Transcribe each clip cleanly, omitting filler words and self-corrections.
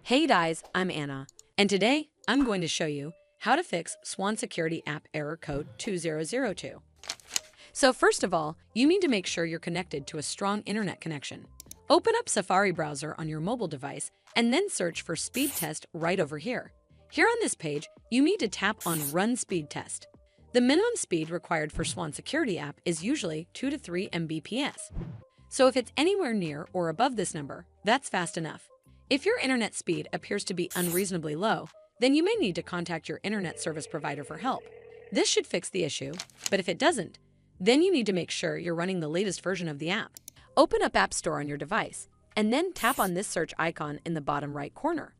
Hey guys, I'm Anna, and today I'm going to show you how to fix Swann Security App error code 2002. So first of all, you need to make sure you're connected to a strong internet connection. Open up Safari browser on your mobile device and then search for speed test right over here. Here on this page, you need to tap on Run Speed Test. The minimum speed required for Swann Security App is usually 2 to 3 Mbps. So if it's anywhere near or above this number, that's fast enough. If your internet speed appears to be unreasonably low, then you may need to contact your internet service provider for help. This should fix the issue, but if it doesn't, then you need to make sure you're running the latest version of the app. Open up App Store on your device, and then tap on this search icon in the bottom right corner.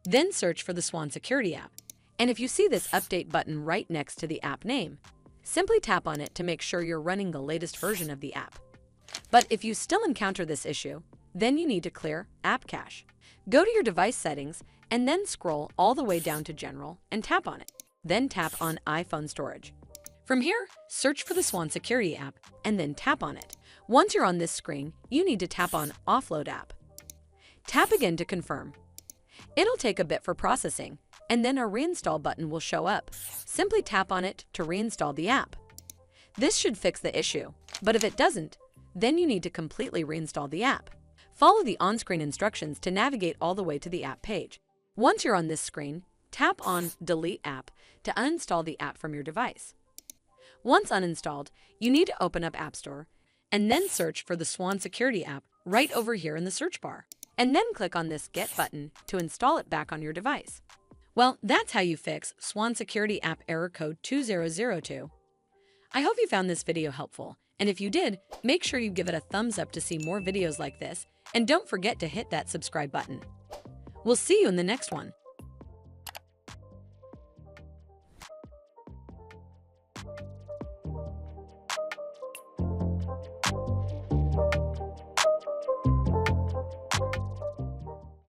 Then search for the Swann Security App, and if you see this update button right next to the app name, simply tap on it to make sure you're running the latest version of the app. But if you still encounter this issue, then you need to clear App Cache. Go to your device settings and then scroll all the way down to General and tap on it. Then tap on iPhone Storage. From here, search for the Swann Security App and then tap on it. Once you're on this screen, you need to tap on Offload App. Tap again to confirm. It'll take a bit for processing, and then a Reinstall button will show up. Simply tap on it to reinstall the app. This should fix the issue, but if it doesn't, then you need to completely reinstall the app. Follow the on-screen instructions to navigate all the way to the app page. Once you're on this screen, tap on Delete App to uninstall the app from your device. Once uninstalled, you need to open up App Store and then search for the Swann Security App right over here in the search bar, and then click on this Get button to install it back on your device. Well, that's how you fix Swann Security App error code 2002. I hope you found this video helpful, and if you did, make sure you give it a thumbs up to see more videos like this, and don't forget to hit that subscribe button. We'll see you in the next one.